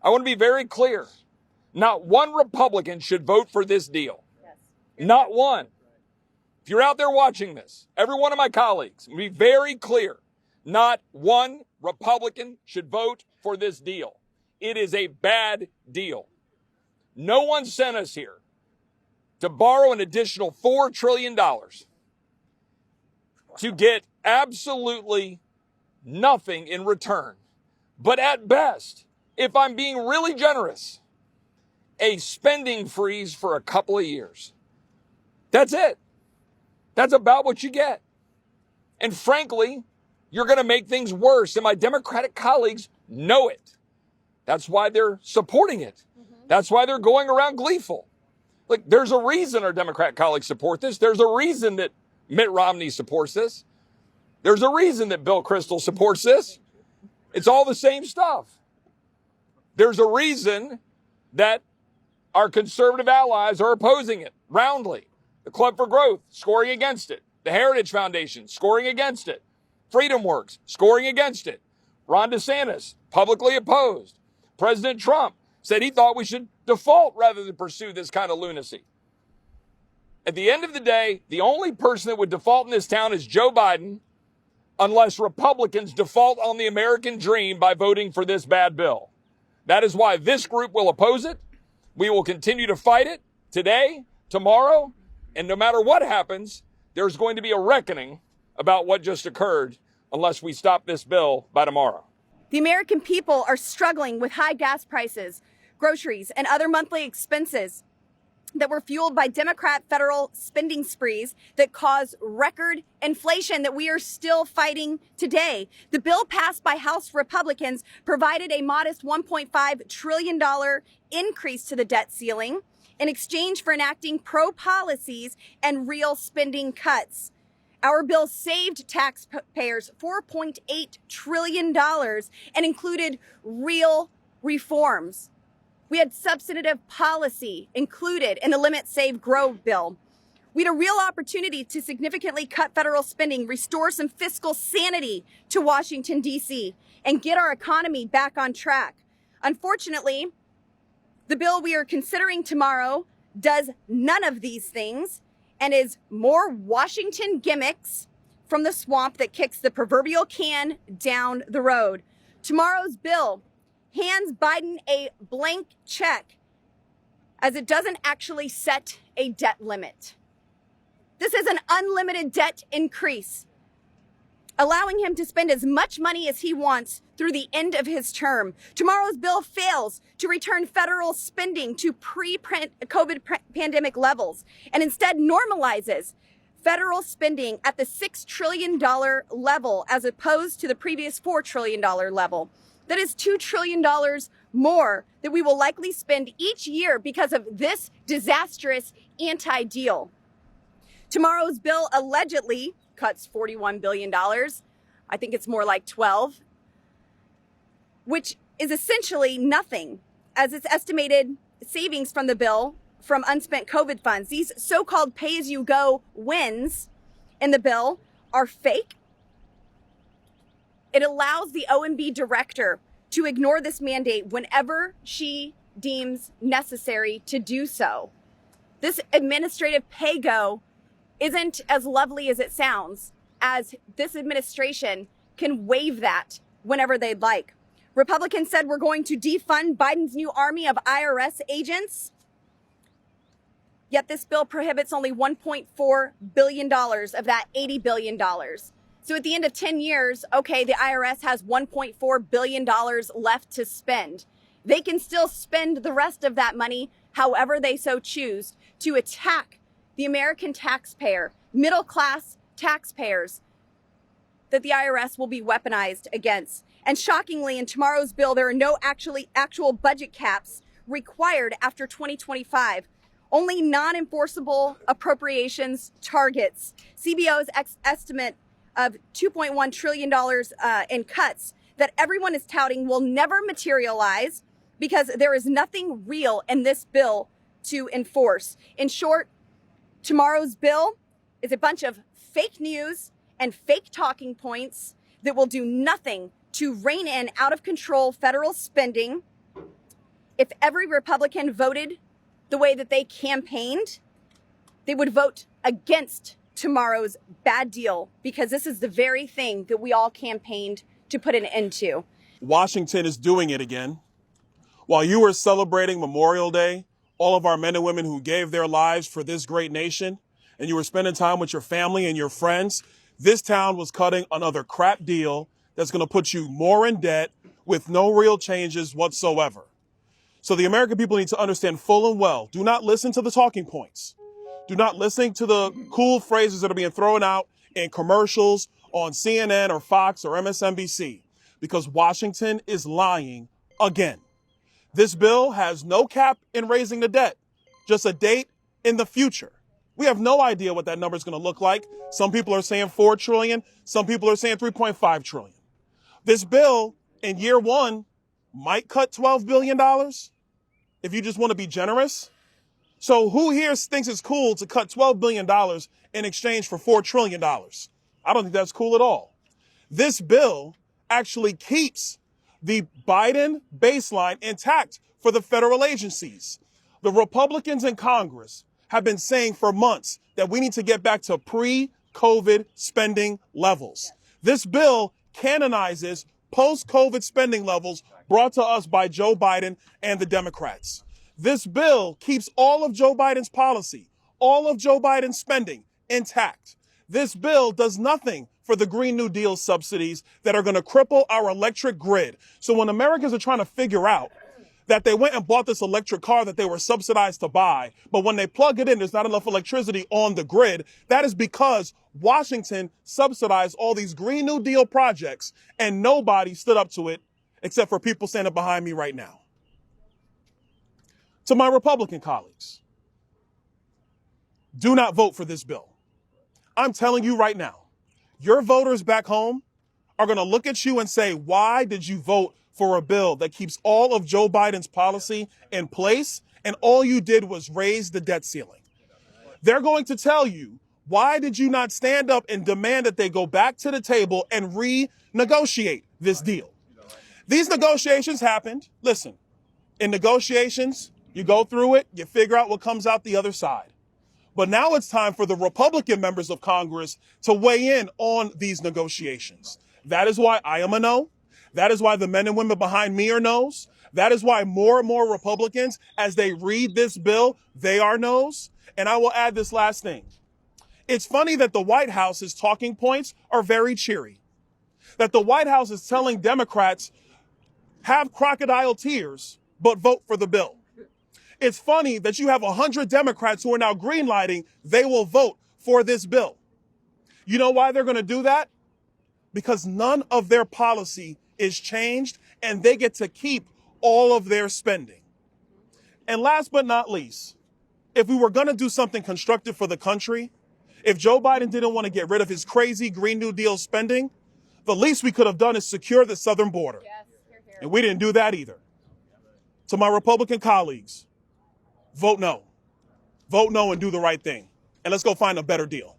I want to be very clear. Not one Republican should vote for this deal. Yes. Not one. If you're out there watching this, every one of my colleagues, be very clear. Not one Republican should vote for this deal. It is a bad deal. No one sent us here to borrow an additional $4 trillion to get absolutely nothing in return. But at best, if I'm being really generous, a spending freeze for a couple of years. That's it. That's about what you get. And frankly, you're going to make things worse. And my Democratic colleagues know it. That's why they're supporting it. That's why they're going around gleeful. Look, there's a reason our Democrat colleagues support this. There's a reason that Mitt Romney supports this. There's a reason that Bill Kristol supports this. It's all the same stuff. There's a reason that our conservative allies are opposing it roundly. The Club for Growth scoring against it. The Heritage Foundation scoring against it. Freedom Works scoring against it. Ron DeSantis publicly opposed. President Trump said he thought we should default rather than pursue this kind of lunacy. At the end of the day, the only person that would default in this town is Joe Biden, unless Republicans default on the American dream by voting for this bad bill. That is why this group will oppose it. We will continue to fight it today, tomorrow, and no matter what happens, there's going to be a reckoning about what just occurred unless we stop this bill by tomorrow. The American people are struggling with high gas prices, groceries, and other monthly expenses that were fueled by Democrat federal spending sprees that cause record inflation that we are still fighting today. The bill passed by House Republicans provided a modest $1.5 trillion increase to the debt ceiling in exchange for enacting pro-policies and real spending cuts. Our bill saved taxpayers $4.8 trillion and included real reforms. We had substantive policy included in the Limit, Save, Grow bill. We had a real opportunity to significantly cut federal spending, restore some fiscal sanity to Washington, D.C., and get our economy back on track. Unfortunately, the bill we are considering tomorrow does none of these things and is more Washington gimmicks from the swamp that kicks the proverbial can down the road. Tomorrow's bill hands Biden a blank check as it doesn't actually set a debt limit. This is an unlimited debt increase, allowing him to spend as much money as he wants through the end of his term. Tomorrow's bill fails to return federal spending to pre-COVID pandemic levels and instead normalizes federal spending at the $6 trillion level as opposed to the previous $4 trillion level. That is $2 trillion more that we will likely spend each year because of this disastrous anti-deal. Tomorrow's bill allegedly cuts $41 billion. I think it's more like 12, which is essentially nothing, as it's estimated savings from the bill from unspent COVID funds. These so-called pay-as-you-go wins in the bill are fake. It allows the OMB director to ignore this mandate whenever she deems necessary to do so. This administrative pay-go isn't as lovely as it sounds, as this administration can waive that whenever they'd like. Republicans said we're going to defund Biden's new army of IRS agents. Yet this bill prohibits only $1.4 billion of that $80 billion. So at the end of 10 years, okay, the IRS has $1.4 billion left to spend. They can still spend the rest of that money however they so choose to attack the American taxpayer, middle-class taxpayers that the IRS will be weaponized against. And shockingly, in tomorrow's bill, there are no actual budget caps required after 2025. Only non-enforceable appropriations targets. CBO's estimate of $2.1 trillion in cuts that everyone is touting will never materialize because there is nothing real in this bill to enforce. In short, tomorrow's bill is a bunch of fake news and fake talking points that will do nothing to rein in out of control federal spending if every Republican voted the way that they campaigned, they would vote against tomorrow's bad deal, because this is the very thing that we all campaigned to put an end to. Washington is doing it again. While you were celebrating Memorial Day, all of our men and women who gave their lives for this great nation, and you were spending time with your family and your friends, this town was cutting another crap deal that's going to put you more in debt with no real changes whatsoever. So the American people need to understand full and well, do not listen to the talking points. Do not listen to the cool phrases that are being thrown out in commercials on CNN or Fox or MSNBC, because Washington is lying again. This bill has no cap in raising the debt, just a date in the future. We have no idea what that number is going to look like. Some people are saying 4 trillion. Some people are saying 3.5 trillion. This bill in year one might cut $12 billion if you just want to be generous. So who here thinks it's cool to cut $12 billion in exchange for $4 trillion? I don't think that's cool at all. This bill actually keeps the Biden baseline intact for the federal agencies. The Republicans in Congress have been saying for months that we need to get back to pre-COVID spending levels. This bill canonizes post-COVID spending levels brought to us by Joe Biden and the Democrats. This bill keeps all of Joe Biden's policy, all of Joe Biden's spending intact. This bill does nothing for the Green New Deal subsidies that are going to cripple our electric grid. So when Americans are trying to figure out that they went and bought this electric car that they were subsidized to buy, but when they plug it in, there's not enough electricity on the grid, that is because Washington subsidized all these Green New Deal projects and nobody stood up to it except for people standing behind me right now. To my Republican colleagues, do not vote for this bill. I'm telling you right now, your voters back home are going to look at you and say, why did you vote for a bill that keeps all of Joe Biden's policy in place and all you did was raise the debt ceiling? They're going to tell you, why did you not stand up and demand that they go back to the table and renegotiate this deal? These negotiations happened. Listen, in negotiations, you go through it, you figure out what comes out the other side. But now it's time for the Republican members of Congress to weigh in on these negotiations. That is why I am a no. That is why the men and women behind me are no's. That is why more and more Republicans, as they read this bill, they are no's. And I will add this last thing. It's funny that the White House's talking points are very cheery. That the White House is telling Democrats, have crocodile tears, but vote for the bill. It's funny that you have 100 Democrats who are now greenlighting they will vote for this bill. You know why they're going to do that? Because none of their policy is changed and they get to keep all of their spending. And last but not least, if we were going to do something constructive for the country, if Joe Biden didn't want to get rid of his crazy Green New Deal spending, the least we could have done is secure the southern border. Yes, hear, hear. And we didn't do that either. To my Republican colleagues, vote no. Vote no and do the right thing. And let's go find a better deal.